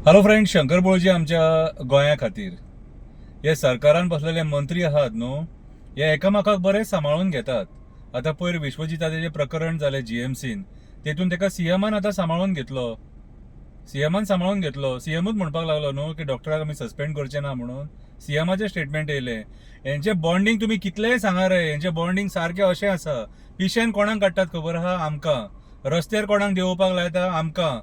Hello friend, Shankar बोळजी आमच्या गोंया खातीर हे सरकारान बसलेले मंत्री आहात न्हू, हे एकामेकाक बरे सांबाळून घेतात. आता पयर विश्वजिताचे जे प्रकरण जालें जीएमसीन, तेतून ताका सीएमान आतां सांबाळून घेतलो. सीएमूच म्हणपाक लागलो न्हू की डॉक्टराक आमी सस्पेंड करचे ना म्हणून. सीएमाचे स्टेटमेंट येयले. हेंचे बॉन्डिंग तुमी कितलेय सांगा रे, हेंचे बॉन्डिंग सारकें अशें आसा. पिशेन कोणाक काडटात खबर आहा? आमकां. रस्त्यार कोणाक देंवोवपाक लायता? आमकां.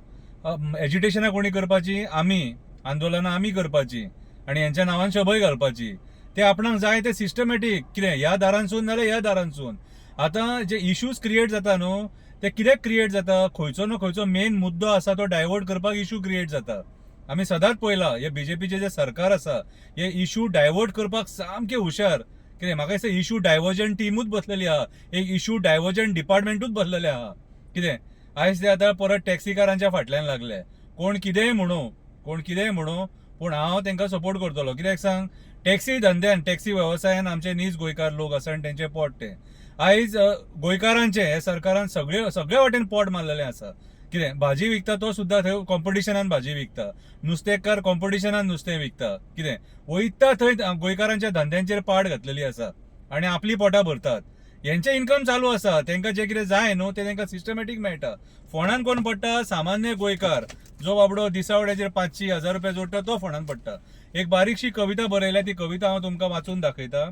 एज्युटेशनां कोणी करपाची? आमी. आंदोलनां आमी करपाची आनी हेंच्या नांवान शबय घालपाची. ते आपणाक जाय ते सिस्टमॅटीक कितें ह्या दारांसून नाल्यार ह्या दारांसून. आतां जे इश्यूज क्रिएट जाता न्हू, ते कित्याक क्रिएट जाता? खंयचो ना खंयचो मेन मुद्दो आसा तो डायवर्ट करपाक इश्यू क्रिएट जाता. आमी सदांच पळयलां हे बीजेपीचे जे सरकार आसा हे इश्यू डायवर्ट करपाक सामके हुशार. कितें म्हाका दिसता इश्यू डायवर्जन टीमूच बसलेली आहा, एक इश्यू डायवर्जन डिपार्टमेंटूच बसलेले आहा. कितें आयज ते आतां परत टॅक्सीकारांच्या फाटल्यान लागले. कोण कितेंय म्हणू पूण हांव तांकां सपोर्ट करतलो. कित्याक सांग, टॅक्सी धंद्यान टॅक्सी वेवसायान आमचे नीज गोंयकार लोक आसा आनी तेंचे पोट ते आयज गोंयकारांचे हे सरकारान सगळे वाटेन पोट मारलेलें आसा. कितें भाजी विकता तो सुद्दां थंय कॉम्पिटिशनान भाजी विकता, नुस्तेकार कॉम्पिटिशनान नुस्तें विकता. कितें वयता थंय गोंयकारांच्या धंद्यांचेर पाड घातलेली आसा आनी आपली पोटां भरतात. यांचे इन्कम चालू आसा, तांकां जे कितें जाय न्हू ते तांकां सिस्टमॅटीक मेळटा. फोंडान कोण पडटा? सामान्य गोंयकार, जो बाबडो दिसावड्याचेर 500-1000 रुपया जोडटा तो फोंडान पडटा. एक बारीकशी कविता बरयल्या, ती कविता हांव तुमकां वाचून दाखयता.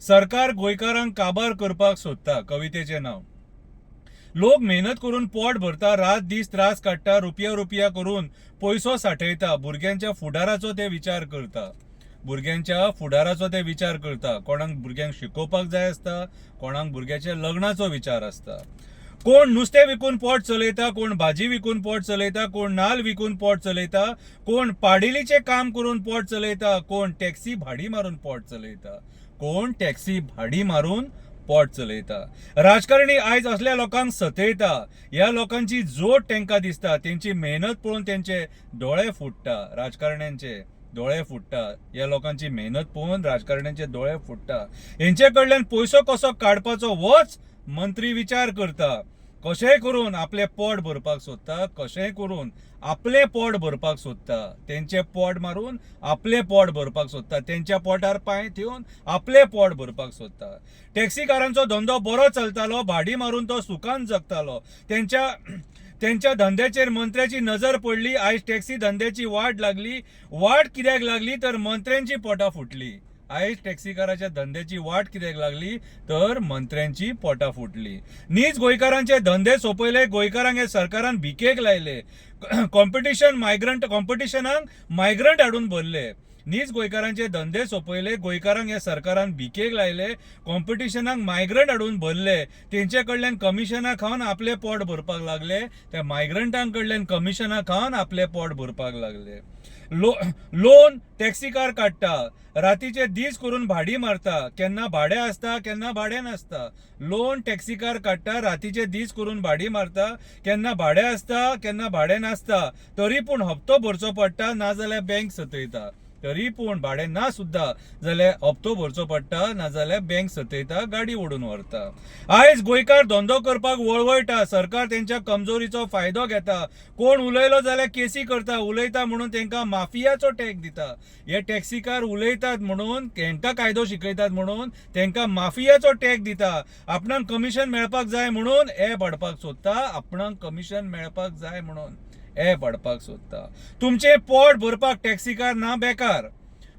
सरकार गोंयकारांक काबार करपाक सोदता, कवितेचें नांव. लोक मेहनत करून पोट भरता, रात दीस त्रास काडटा, रुपया करून पयसो सांठयता. भुरग्यांच्या फुडाराचो ते विचार करता. कोणाक भुरग्यांक शिकोवपाक जाय आसता, कोणाक भुरग्याच्या लग्नाचो विचार आसता. कोण नुस्तें विकून पोट चलयता, कोण भाजी विकून पोट चलयता, कोण नाल्ल विकून पोट चलयता, कोण पाडेलीचें काम करून पोट चलयता, कोण टॅक्सी भाडी मारून पोट चलयता. राजकारणी आयज असल्या लोकांक सतयता. ह्या लोकांची जोड तांकां दिसता, तेंची मेहनत पळोवन तेंचे दोळे फुटता. राजकारण्यांचे दोळे फुटता. ह्या लोकांची मेहनत पळोवन राजकारण्यांचे दोळे फुटता. हेंचे कडल्यान पयसो कसो काडपाचो होच मंत्री विचार करता. कशेंय करून आपलें पोट भरपाक सोदता. तेंचे पोट मारून आपलें पोट भरपाक सोदता. तेंच्या पोटार पांय ठेवून आपलें पोट भरपाक सोदता. टॅक्सीकारांचो धंदो बरो चलतालो, भाडी मारून तो सुखान जगतालो. त्यांच्या धंद्याचेर मंत्र्याची नजर पडली. आयज टॅक्सी धंद्याची वाट लागली. वाट कित्याक लागली तर मंत्र्यांची पोटां फुटली. आयज टॅक्सीकाराच्या धंद्याची वाट कित्याक लागली तर मंत्र्यांची पोटां फुटली. नीज गोंयकारांचे धंदे सोंपयले. गोंयकारांक हे सरकारान भिकेक लायले. कॉम्पिटिशनाक मायग्रंट हाडून भरले. नीज गोंयकारांचे धंदे सोंपयले. गोंयकारांक हे सरकारान भिकेक लायले. कॉम्पिटिशनाक मायग्रंट हाडून भरले. तेंचे कडल्यान कमिशनां खावन आपलें पोट भरपाक लागले. त्या मायग्रंटांक कडल्यान कमिशनां खावन आपलें पोट भरपाक लागले. लोन टॅक्सीकार काडटा, रातीचे दीस करून भाडी मारता. केन्ना भाडें आसता, केन्ना भाडें नासता. लोन टॅक्सीकार काडटा, रातीचे दीस करून भाडी मारता. केन्ना भाडें आसता, केन्ना भाडें नासता. तरी पूण हप्तो भरचो पडटा, नाजाल्यार बँक सतयता. तरी पूण भाडें ना सुद्दां जाल्यार हप्तो भरचो पडटा, नाजाल्यार बँक सतयता, गाडी ओडून व्हरता. आयज गोंयकार धंदो करपाक वळवळटा. सरकार तेंच्या कमजोरीचो फायदो घेता. कोण उलयलो जाल्यार केसी करता. उलयता म्हणून तेंकां माफियाचो टॅग दिता. हे टॅक्सीकार उलयतात म्हणून, तेंकां कायदो शिकयतात म्हणून तेंकां माफियाचो टॅग दिता. आपणाक कमिशन मेळपाक जाय म्हणून हे पाडपाक सोदता. तुमचे पोट भरपाक टॅक्सीकार ना बेकार.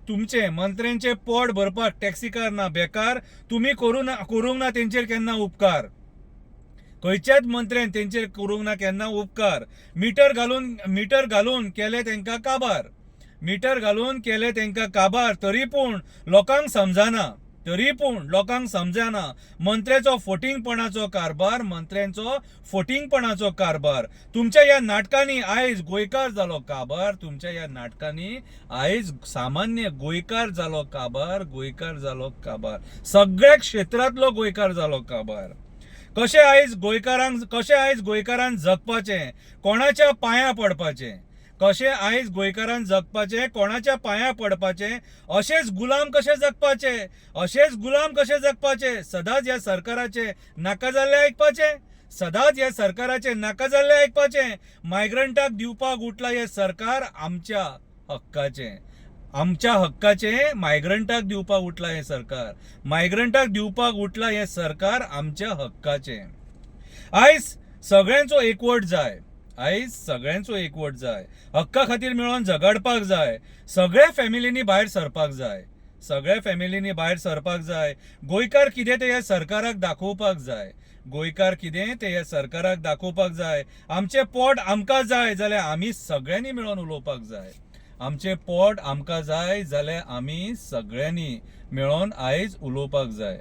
तुमचे मंत्र्यांचे पोट भरपाक टॅक्सीकार ना बेकार. तुम्ही करूंक ना तेंचेर केन्ना उपकार. खंयच्याच मंत्र्यान तेंचेर करूंक ना केन्ना उपकार. मीटर घालून केले तेंकां काबार. तरी पूण लोकांक समजना. मंत्र्याचो फोटिंगपणाचो कारभार. तुमच्या ह्या नाटकांनी आयज गोंयकार जालो काबार. सामान्य गोंयकार जालो काबार. सगळ्या क्षेत्रांतलो गोंयकार जालो काबार. कशें आयज गोंयकारान जगपाचें, कोणाच्या पांयां पडपाचें. अशेंच गुलाम कशें जगपाचे. सदांच ह्या सरकाराचे नाका जाल्लें आयकपाचें. सदांच हे सरकाराचे नाका जाल्ले आयकपाचें. मायग्रंटाक दिवपाक उठला हे सरकार आमच्या हक्काचें. आमच्या हक्काचें मायग्रंटाक दिवपाक उठला हे सरकार. मायग्रंटाक दिवपाक उठला हे सरकार आमच्या हक्काचें. आयज सगळ्यांचो एकवट जाय. आयज सगळ्यांचो एकवट जाय. हक्का खातीर मेळोन झगडपाक जाय. सगळ्या फॅमिलींनी भायर सरपाक जाय. सगळ्या फॅमिलींनी भायर सरपाक जाय. गोंयकार कितें तें ह्या सरकाराक दाखोवपाक जाय. गोंयकार कितें तें ह्या सरकाराक दाखोवपाक जाय. आमचें पोट आमकां जाय जाल्यार आमी सगळ्यांनी मेळोन उलोवपाक जाय. आमचें पोट आमकां जाय जाल्यार आमी सगळ्यांनी मेळोन आयज उलोवपाक जाय.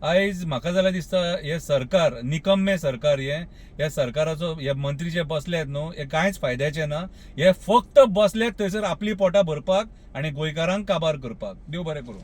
आयज म्हाका जाल्यार दिसता हे सरकार निकम्मे सरकार ह्या सरकाराचो हे मंत्री जे बसल्यात न्हू हे कांयच फायद्याचे ना. हे फक्त बसल्यात थंयसर आपली पोटां भरपाक आनी गोंयकारांक काबार करपाक. देव बरें करूं.